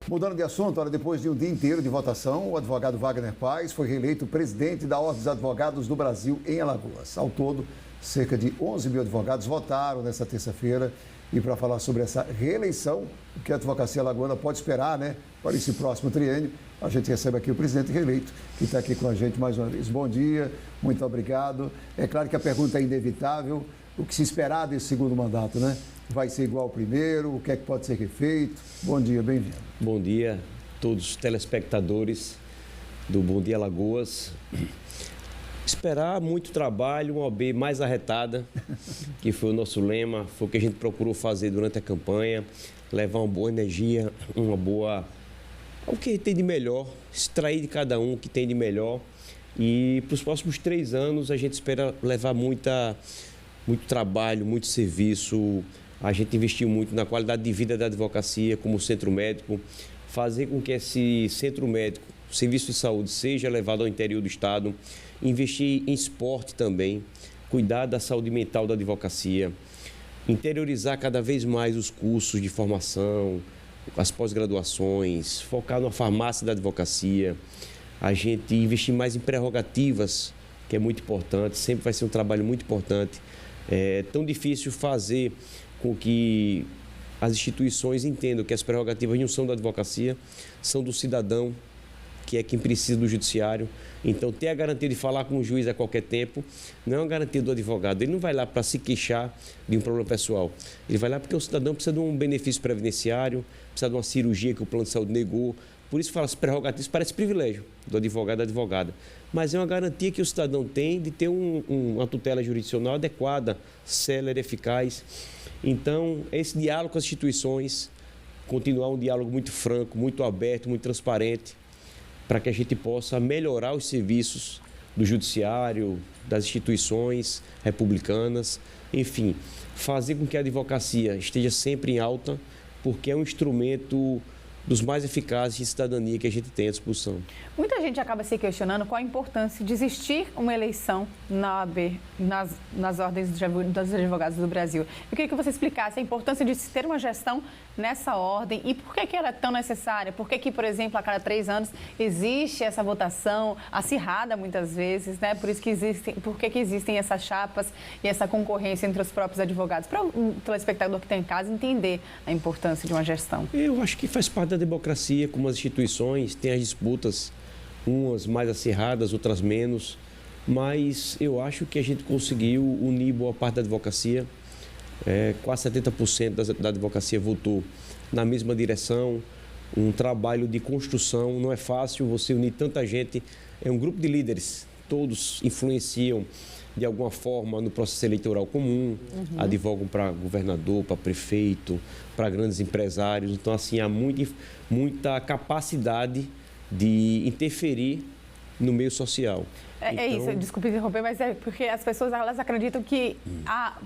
Mudando de assunto, olha, depois de um dia inteiro de votação, o advogado Wagner Paz foi reeleito presidente da Ordem dos Advogados do Brasil em Alagoas. Ao todo, cerca de 11 mil advogados votaram nesta terça-feira. E para falar sobre essa reeleição, o que a advocacia alagoana pode esperar, né, para esse próximo triênio, a gente recebe aqui o presidente reeleito, que está aqui com a gente mais uma vez. Bom dia, muito obrigado. É claro que a pergunta é inevitável, o que se esperar desse segundo mandato, né? Vai ser igual ao primeiro? O que é que pode ser refeito? Bom dia, bem-vindo. Bom dia a todos os telespectadores do Bom Dia Alagoas. Esperar muito trabalho, uma OAB mais arretada, que foi o nosso lema, foi o que a gente procurou fazer durante a campanha, levar uma boa energia, o que tem de melhor, extrair de cada um o que tem de melhor. E para os próximos 3 anos a gente espera levar muito trabalho, muito serviço. A gente investiu muito na qualidade de vida da advocacia como centro médico, fazer com que esse centro médico, serviço de saúde, seja levado ao interior do estado, investir em esporte também, cuidar da saúde mental da advocacia, interiorizar cada vez mais os cursos de formação, as pós-graduações, focar na farmácia da advocacia, a gente investir mais em prerrogativas, que é muito importante, sempre vai ser um trabalho muito importante. É tão difícil fazer com que as instituições entendam que as prerrogativas não são da advocacia, são do cidadão, que é quem precisa do judiciário. Então, ter a garantia de falar com o juiz a qualquer tempo não é uma garantia do advogado. Ele não vai lá para se queixar de um problema pessoal. Ele vai lá porque o cidadão precisa de um benefício previdenciário, precisa de uma cirurgia que o plano de saúde negou. Por isso, fala as prerrogativas, parece privilégio do advogado e da advogada. Mas é uma garantia que o cidadão tem de ter uma tutela jurisdicional adequada, célere, eficaz. Então, esse diálogo com as instituições, continuar um diálogo muito franco, muito aberto, muito transparente, para que a gente possa melhorar os serviços do judiciário, das instituições republicanas, enfim, fazer com que a advocacia esteja sempre em alta, porque é um instrumento dos mais eficazes de cidadania que a gente tem à disposição. Muita gente acaba se questionando qual a importância de existir uma eleição na OAB, nas ordens dos advogados do Brasil. Eu queria que você explicasse a importância de se ter uma gestão nessa ordem e por que ela é tão necessária. Por que, por exemplo, a cada 3 anos existe essa votação acirrada muitas vezes, né? Por que existem essas chapas e essa concorrência entre os próprios advogados? Para o telespectador que está em casa entender a importância de uma gestão. Eu acho que faz parte da democracia, como as instituições têm as disputas, umas mais acirradas, outras menos, mas eu acho que a gente conseguiu unir boa parte da advocacia, quase 70% da advocacia votou na mesma direção, um trabalho de construção, não é fácil você unir tanta gente, é um grupo de líderes, todos influenciam de alguma forma no processo eleitoral comum, advogam para governador, para prefeito, para grandes empresários. Então, assim, há muita capacidade de interferir no meio social. É isso, desculpe interromper, mas é porque as pessoas elas acreditam que,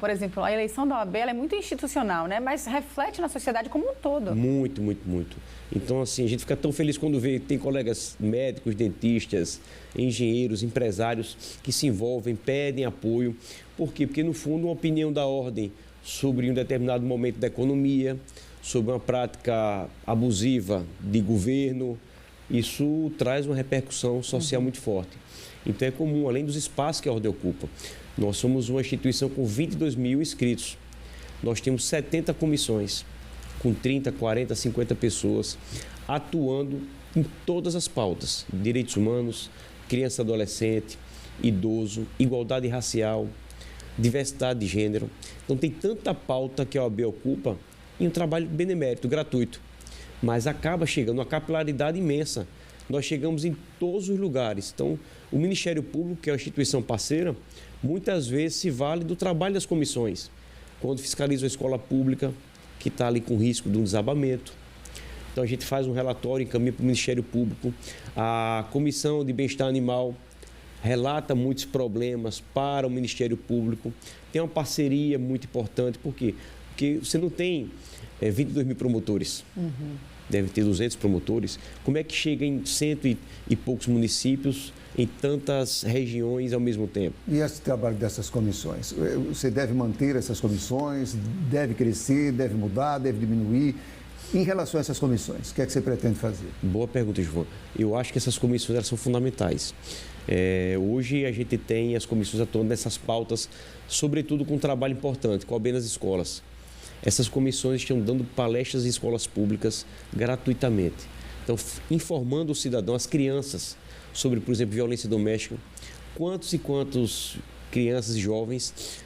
por exemplo, a eleição da OAB ela é muito institucional, né? Mas reflete na sociedade como um todo. Muito, muito, muito. Então, assim, a gente fica tão feliz quando vê, tem colegas médicos, dentistas, engenheiros, empresários que se envolvem, pedem apoio. Por quê? Porque, no fundo, uma opinião da ordem sobre um determinado momento da economia, sobre uma prática abusiva de governo, isso traz uma repercussão social muito forte. Então, é comum, além dos espaços que a ordem ocupa, nós somos uma instituição com 22 mil inscritos. Nós temos 70 comissões, com 30, 40, 50 pessoas, atuando em todas as pautas. Direitos humanos, criança e adolescente, idoso, igualdade racial, diversidade de gênero. Então, tem tanta pauta que a OAB ocupa em um trabalho benemérito, gratuito. Mas acaba chegando uma capilaridade imensa. Nós chegamos em todos os lugares. Então, o Ministério Público, que é uma instituição parceira, muitas vezes se vale do trabalho das comissões. Quando fiscaliza a escola pública, que está ali com risco de um desabamento. Então, a gente faz um relatório, encaminha para o Ministério Público. A Comissão de Bem-Estar Animal relata muitos problemas para o Ministério Público. Tem uma parceria muito importante. Por quê? Porque você não tem 22 mil promotores. Deve ter 200 promotores. Como é que chega em 100 e poucos municípios, em tantas regiões ao mesmo tempo? E esse trabalho dessas comissões? Você deve manter essas comissões? Deve crescer? Deve mudar? Deve diminuir? Em relação a essas comissões, o que é que você pretende fazer? Boa pergunta, João. Eu acho que essas comissões elas são fundamentais. Hoje a gente tem as comissões atuando nessas pautas, sobretudo com um trabalho importante, com o OAB nas escolas. Essas comissões estão dando palestras em escolas públicas gratuitamente. Então, informando o cidadão, as crianças, sobre, por exemplo, violência doméstica. Quantos e quantos crianças e jovens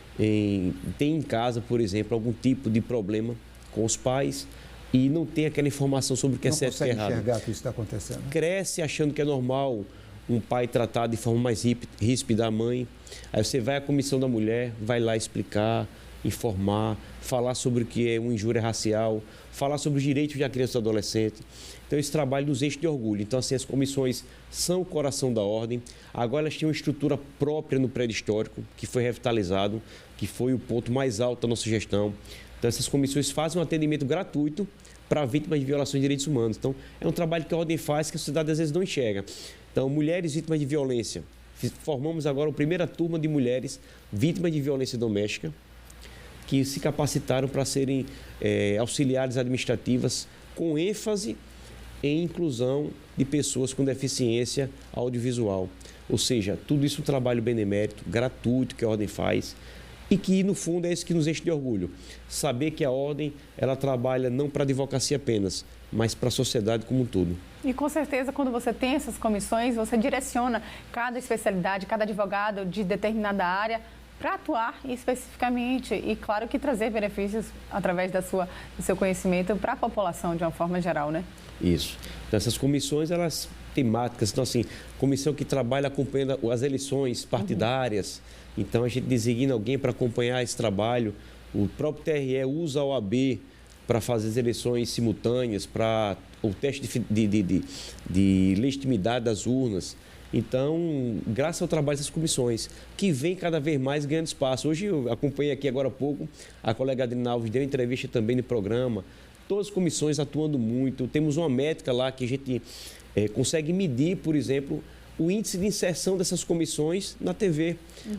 têm em casa, por exemplo, algum tipo de problema com os pais e não tem aquela informação sobre o que é certo e errado. Não consegue enxergar que isso está acontecendo. Cresce achando que é normal um pai tratar de forma mais ríspida a mãe. Aí você vai à comissão da mulher, vai lá explicar, informar, falar sobre o que é uma injúria racial, falar sobre os direitos da criança e do adolescente. Então, esse trabalho nos enche de orgulho. Então, assim, as comissões são o coração da ordem. Agora, elas têm uma estrutura própria no prédio histórico, que foi revitalizado, que foi o ponto mais alto da nossa gestão. Então, essas comissões fazem um atendimento gratuito para vítimas de violações de direitos humanos. Então, é um trabalho que a ordem faz que a sociedade, às vezes, não enxerga. Então, mulheres vítimas de violência. Formamos agora a primeira turma de mulheres vítimas de violência doméstica, que se capacitaram para serem auxiliares administrativas com ênfase em inclusão de pessoas com deficiência audiovisual. Ou seja, tudo isso é um trabalho benemérito, gratuito, que a Ordem faz e que, no fundo, é isso que nos enche de orgulho. Saber que a Ordem ela trabalha não para a advocacia apenas, mas para a sociedade como um todo. E, com certeza, quando você tem essas comissões, você direciona cada especialidade, cada advogado de determinada área para atuar especificamente e, claro, que trazer benefícios através do seu conhecimento para a população de uma forma geral, né? Isso. Então, essas comissões, elas temáticas, então, assim, comissão que trabalha acompanhando as eleições partidárias, então a gente designa alguém para acompanhar esse trabalho, o próprio TRE usa a OAB para fazer as eleições simultâneas, para o teste de legitimidade das urnas. Então, graças ao trabalho dessas comissões, que vem cada vez mais ganhando espaço. Hoje eu acompanhei aqui agora há pouco, a colega Adriana Alves deu entrevista também no programa, todas as comissões atuando muito, temos uma métrica lá que a gente consegue medir, por exemplo, o índice de inserção dessas comissões na TV.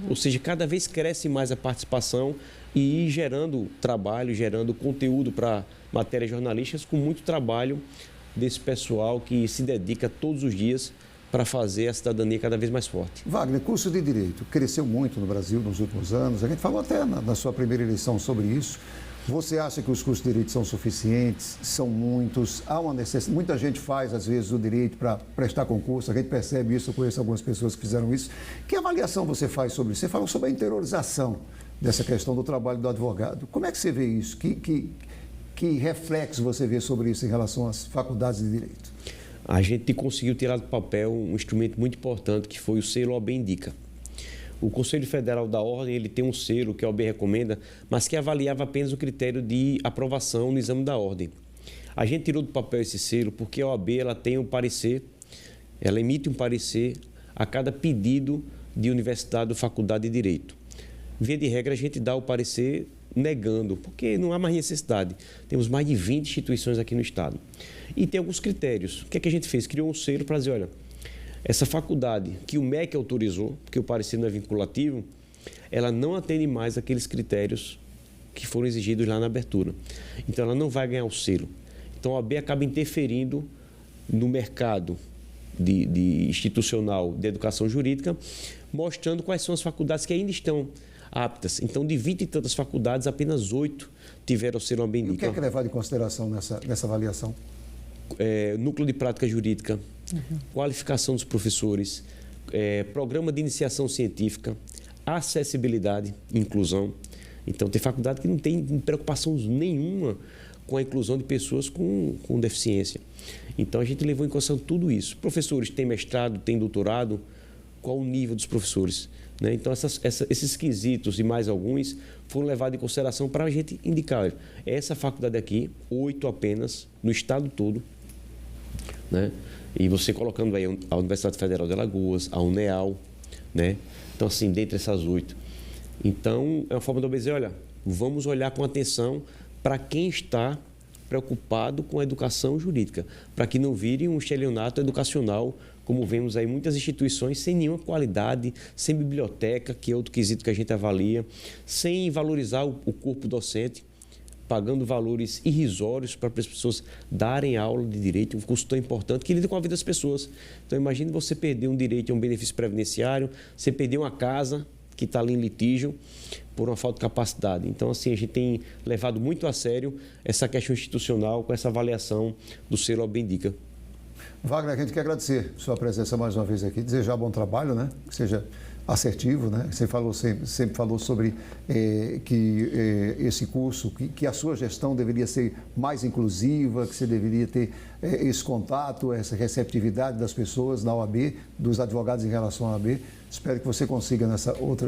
Ou seja, cada vez cresce mais a participação e gerando trabalho, gerando conteúdo para matérias jornalísticas com muito trabalho desse pessoal que se dedica todos os dias para fazer a cidadania cada vez mais forte. Wagner, curso de Direito cresceu muito no Brasil nos últimos anos. A gente falou até na sua primeira eleição sobre isso. Você acha que os cursos de Direito são suficientes? São muitos? Há uma necessidade? Muita gente faz, às vezes, o Direito para prestar concurso. A gente percebe isso, eu conheço algumas pessoas que fizeram isso. Que avaliação você faz sobre isso? Você falou sobre a interiorização dessa questão do trabalho do advogado. Como é que você vê isso? Que reflexo você vê sobre isso em relação às faculdades de Direito? A gente conseguiu tirar do papel um instrumento muito importante, que foi o selo OAB Indica. O Conselho Federal da Ordem ele tem um selo que a OAB recomenda, mas que avaliava apenas o critério de aprovação no exame da Ordem. A gente tirou do papel esse selo porque a OAB ela tem um parecer, ela emite um parecer a cada pedido de universidade ou faculdade de Direito. Via de regra, a gente dá o parecer negando, porque não há mais necessidade. Temos mais de 20 instituições aqui no Estado. E tem alguns critérios. O que é que a gente fez? Criou um selo para dizer, olha, essa faculdade que o MEC autorizou, porque o parecer não é vinculativo, ela não atende mais aqueles critérios que foram exigidos lá na abertura. Então, ela não vai ganhar o selo. Então, a OAB acaba interferindo no mercado institucional de educação jurídica, mostrando quais são as faculdades que ainda estão aptas. Então, de 20 e tantas faculdades, apenas 8 tiveram o selo OAB Indica. E o que é que é levado em consideração nessa avaliação? Núcleo de prática jurídica, qualificação dos professores, programa de iniciação científica, acessibilidade, inclusão. Então, tem faculdade que não tem preocupação nenhuma com a inclusão de pessoas com deficiência. Então, a gente levou em consideração tudo isso. Professores têm mestrado, têm doutorado, qual o nível dos professores? Né? Então, esses quesitos e mais alguns foram levados em consideração para a gente indicar. Essa faculdade aqui, 8 apenas, no estado todo, né? E você colocando aí a Universidade Federal de Alagoas, a UNEAL, né? Então, assim, dentre essas 8. Então, é uma forma de eu dizer, olha, vamos olhar com atenção para quem está preocupado com a educação jurídica, para que não vire um estelionato educacional, como vemos aí muitas instituições sem nenhuma qualidade, sem biblioteca, que é outro quesito que a gente avalia, sem valorizar o corpo docente. pagando valores irrisórios para as pessoas darem aula de direito, um curso tão importante que lida com a vida das pessoas. Então, imagine você perder um direito a um benefício previdenciário, você perder uma casa que está ali em litígio por uma falta de capacidade. Então, assim, a gente tem levado muito a sério essa questão institucional com essa avaliação do selo OAB Indica. Wagner, a gente quer agradecer sua presença mais uma vez aqui, desejar bom trabalho, né? Que seja assertivo, né? Você falou sempre falou sobre que esse curso, que a sua gestão deveria ser mais inclusiva, que você deveria ter esse contato, essa receptividade das pessoas na OAB, dos advogados em relação à OAB. Espero que você consiga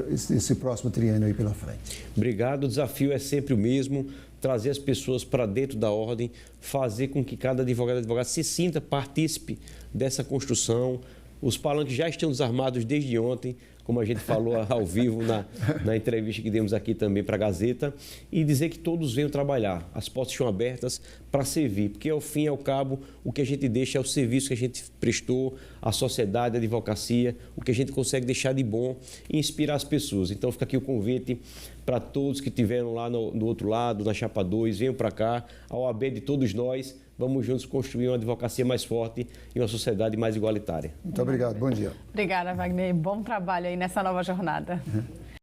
esse próximo triênio aí pela frente. Obrigado. O desafio é sempre o mesmo, trazer as pessoas para dentro da ordem, fazer com que cada advogado e advogada se sinta partícipe dessa construção. Os palanques já estão desarmados desde ontem, como a gente falou ao vivo na entrevista que demos aqui também para a Gazeta, e dizer que todos venham trabalhar. As portas estão abertas para servir, porque ao fim e ao cabo o que a gente deixa é o serviço que a gente prestou à sociedade, à advocacia, o que a gente consegue deixar de bom e inspirar as pessoas. Então fica aqui o convite para todos que estiveram lá no outro lado, na Chapa 2, venham para cá, a OAB de todos nós. Vamos juntos construir uma advocacia mais forte e uma sociedade mais igualitária. Muito obrigado. Bom dia. Obrigada, Wagner. Bom trabalho aí nessa nova jornada.